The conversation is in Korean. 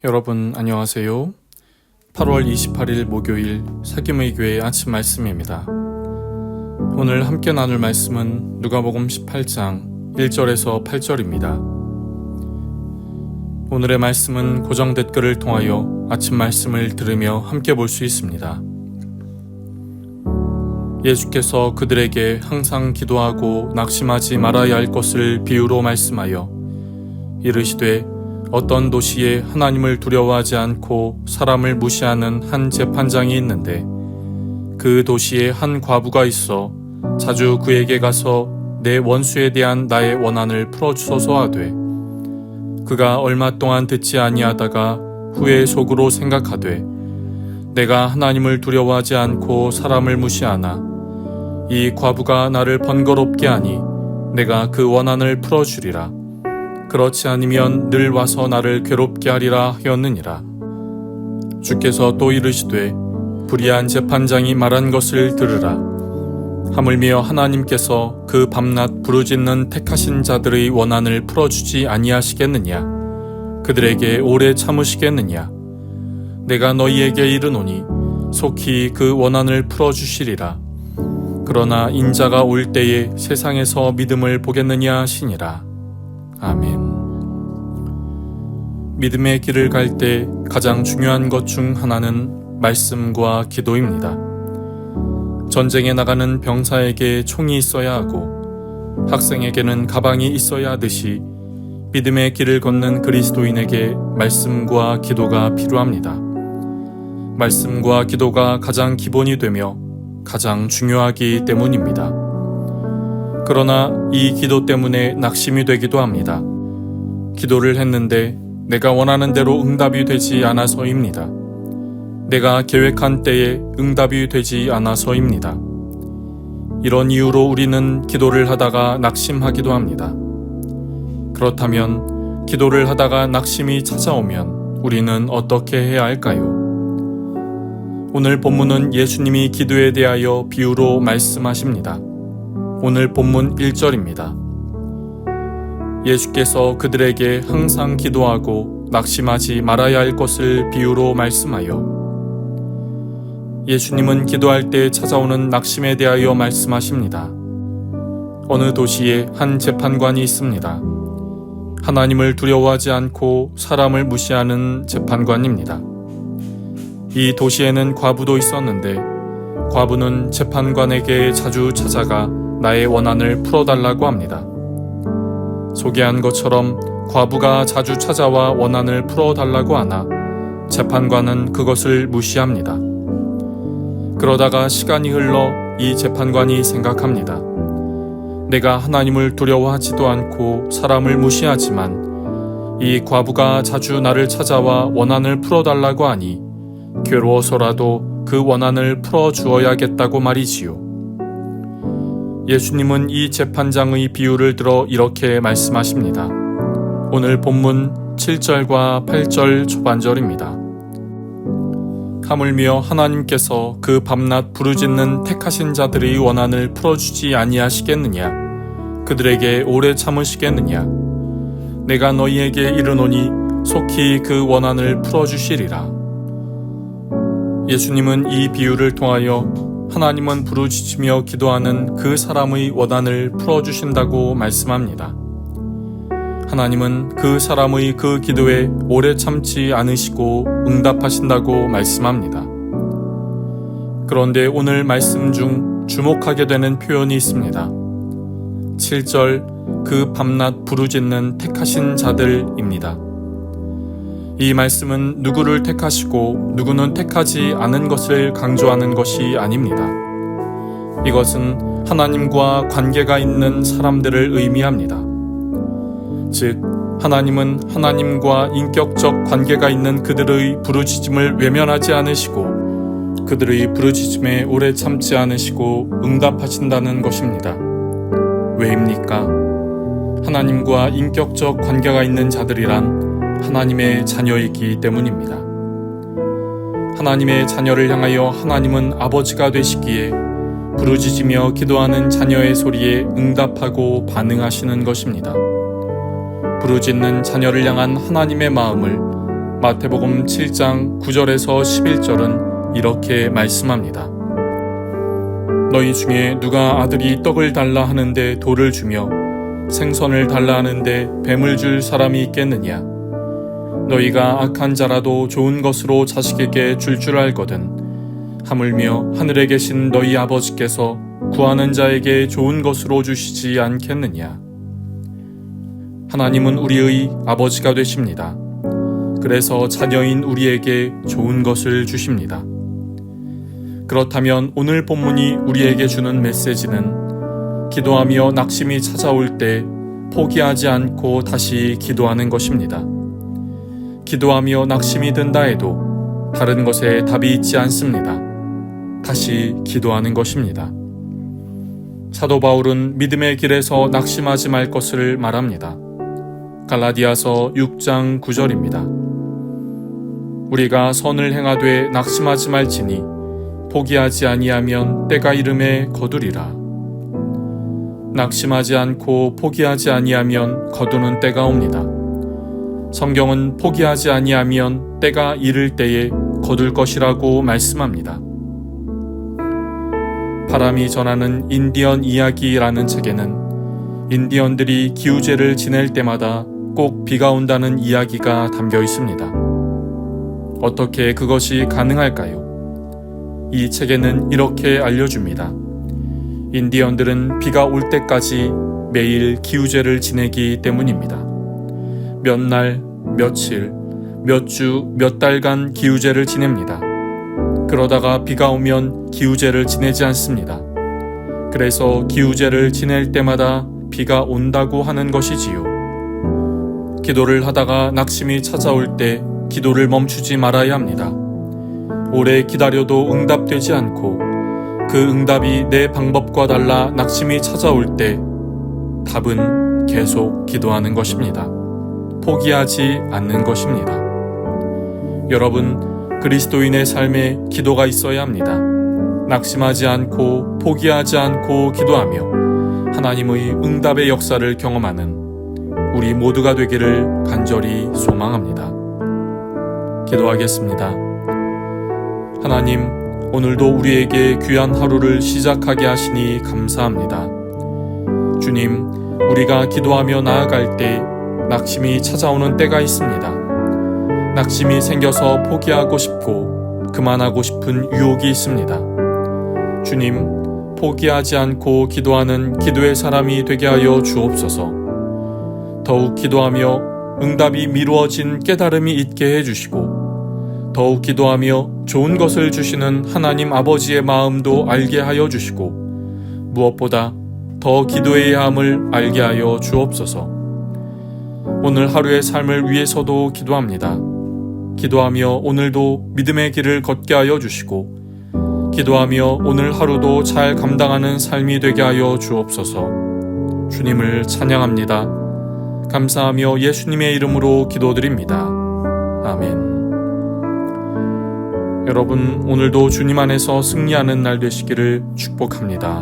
여러분 안녕하세요. 8월 28일 목요일 사귐의 교회 아침 말씀입니다. 오늘 함께 나눌 말씀은 누가복음 18장 1절에서 8절입니다. 오늘의 말씀은 고정 댓글을 통하여 아침 말씀을 들으며 함께 볼 수 있습니다. 예수께서 그들에게 항상 기도하고 낙심하지 말아야 할 것을 비유로 말씀하여 이르시되 어떤 도시에 하나님을 두려워하지 않고 사람을 무시하는 한 재판장이 있는데 그 도시에 한 과부가 있어 자주 그에게 가서 내 원수에 대한 나의 원한을 풀어주소서 하되 그가 얼마 동안 듣지 아니하다가 후에 속으로 생각하되 내가 하나님을 두려워하지 않고 사람을 무시하나 이 과부가 나를 번거롭게 하니 내가 그 원한을 풀어주리라. 그렇지 않으면 늘 와서 나를 괴롭게 하리라 하였느니라. 주께서 또 이르시되 불의한 재판장이 말한 것을 들으라. 하물며 하나님께서 그 밤낮 부르짖는 택하신 자들의 원한을 풀어주지 아니하시겠느냐? 그들에게 오래 참으시겠느냐? 내가 너희에게 이르노니 속히 그 원한을 풀어주시리라. 그러나 인자가 올 때에 세상에서 믿음을 보겠느냐 하시니라. 아멘. 믿음의 길을 갈 때 가장 중요한 것 중 하나는 말씀과 기도입니다. 전쟁에 나가는 병사에게 총이 있어야 하고 학생에게는 가방이 있어야 하듯이 믿음의 길을 걷는 그리스도인에게 말씀과 기도가 필요합니다. 말씀과 기도가 가장 기본이 되며 가장 중요하기 때문입니다. 그러나 이 기도 때문에 낙심이 되기도 합니다. 기도를 했는데 내가 원하는 대로 응답이 되지 않아서입니다. 내가 계획한 때에 응답이 되지 않아서입니다. 이런 이유로 우리는 기도를 하다가 낙심하기도 합니다. 그렇다면 기도를 하다가 낙심이 찾아오면 우리는 어떻게 해야 할까요? 오늘 본문은 예수님이 기도에 대하여 비유로 말씀하십니다. 오늘 본문 1절입니다. 예수께서 그들에게 항상 기도하고 낙심하지 말아야 할 것을 비유로 말씀하여 예수님은 기도할 때 찾아오는 낙심에 대하여 말씀하십니다. 어느 도시에 한 재판관이 있습니다. 하나님을 두려워하지 않고 사람을 무시하는 재판관입니다. 이 도시에는 과부도 있었는데 과부는 재판관에게 자주 찾아가 나의 원한을 풀어달라고 합니다. 소개한 것처럼 과부가 자주 찾아와 원한을 풀어달라고 하나 재판관은 그것을 무시합니다. 그러다가 시간이 흘러 이 재판관이 생각합니다. 내가 하나님을 두려워하지도 않고 사람을 무시하지만 이 과부가 자주 나를 찾아와 원한을 풀어달라고 하니 괴로워서라도 그 원한을 풀어주어야겠다고 말이지요. 예수님은 이 재판장의 비유를 들어 이렇게 말씀하십니다. 오늘 본문 7절과 8절 초반절입니다. 하물며 하나님께서 그 밤낮 부르짖는 택하신 자들의 원한을 풀어주지 아니하시겠느냐? 그들에게 오래 참으시겠느냐? 내가 너희에게 이르노니 속히 그 원한을 풀어주시리라. 예수님은 이 비유를 통하여 하나님은 부르짖으며 기도하는 그 사람의 원한을 풀어주신다고 말씀합니다. 하나님은 그 사람의 그 기도에 오래 참지 않으시고 응답하신다고 말씀합니다. 그런데 오늘 말씀 중 주목하게 되는 표현이 있습니다. 7절 그 밤낮 부르짖는 택하신 자들입니다. 이 말씀은 누구를 택하시고 누구는 택하지 않은 것을 강조하는 것이 아닙니다. 이것은 하나님과 관계가 있는 사람들을 의미합니다. 즉, 하나님은 하나님과 인격적 관계가 있는 그들의 부르짖음을 외면하지 않으시고 그들의 부르짖음에 오래 참지 않으시고 응답하신다는 것입니다. 왜입니까? 하나님과 인격적 관계가 있는 자들이란 하나님의 자녀이기 때문입니다. 하나님의 자녀를 향하여 하나님은 아버지가 되시기에 부르짖으며 기도하는 자녀의 소리에 응답하고 반응하시는 것입니다. 부르짖는 자녀를 향한 하나님의 마음을 마태복음 7장 9절에서 11절은 이렇게 말씀합니다. 너희 중에 누가 아들이 떡을 달라 하는데 돌을 주며 생선을 달라 하는데 뱀을 줄 사람이 있겠느냐? 너희가 악한 자라도 좋은 것으로 자식에게 줄 알거든. 하물며 하늘에 계신 너희 아버지께서 구하는 자에게 좋은 것으로 주시지 않겠느냐? 하나님은 우리의 아버지가 되십니다. 그래서 자녀인 우리에게 좋은 것을 주십니다. 그렇다면 오늘 본문이 우리에게 주는 메시지는 기도하며 낙심이 찾아올 때 포기하지 않고 다시 기도하는 것입니다. 기도하며 낙심이 든다 해도 다른 것에 답이 있지 않습니다. 다시 기도하는 것입니다. 사도 바울은 믿음의 길에서 낙심하지 말 것을 말합니다. 갈라디아서 6장 9절입니다. 우리가 선을 행하되 낙심하지 말지니 포기하지 아니하면 때가 이름에 거두리라. 낙심하지 않고 포기하지 아니하면 거두는 때가 옵니다. 성경은 포기하지 아니하면 때가 이를 때에 거둘 것이라고 말씀합니다. 바람이 전하는 인디언 이야기라는 책에는 인디언들이 기우제를 지낼 때마다 꼭 비가 온다는 이야기가 담겨 있습니다. 어떻게 그것이 가능할까요? 이 책에는 이렇게 알려줍니다. 인디언들은 비가 올 때까지 매일 기우제를 지내기 때문입니다. 몇 날, 며칠, 몇 주, 몇 달간 기우제를 지냅니다. 그러다가 비가 오면 기우제를 지내지 않습니다. 그래서 기우제를 지낼 때마다 비가 온다고 하는 것이지요. 기도를 하다가 낙심이 찾아올 때 기도를 멈추지 말아야 합니다. 오래 기다려도 응답되지 않고 그 응답이 내 방법과 달라 낙심이 찾아올 때 답은 계속 기도하는 것입니다. 포기하지 않는 것입니다. 여러분, 그리스도인의 삶에 기도가 있어야 합니다. 낙심하지 않고 포기하지 않고 기도하며 하나님의 응답의 역사를 경험하는 우리 모두가 되기를 간절히 소망합니다. 기도하겠습니다. 하나님, 오늘도 우리에게 귀한 하루를 시작하게 하시니 감사합니다. 주님, 우리가 기도하며 나아갈 때 낙심이 찾아오는 때가 있습니다. 낙심이 생겨서 포기하고 싶고 그만하고 싶은 유혹이 있습니다. 주님, 포기하지 않고 기도하는 기도의 사람이 되게 하여 주옵소서. 더욱 기도하며 응답이 미루어진 깨달음이 있게 해주시고 더욱 기도하며 좋은 것을 주시는 하나님 아버지의 마음도 알게 하여 주시고 무엇보다 더 기도해야 함을 알게 하여 주옵소서. 오늘 하루의 삶을 위해서도 기도합니다. 기도하며 오늘도 믿음의 길을 걷게 하여 주시고 기도하며 오늘 하루도 잘 감당하는 삶이 되게 하여 주옵소서. 주님을 찬양합니다. 감사하며 예수님의 이름으로 기도드립니다. 아멘. 여러분, 오늘도 주님 안에서 승리하는 날 되시기를 축복합니다.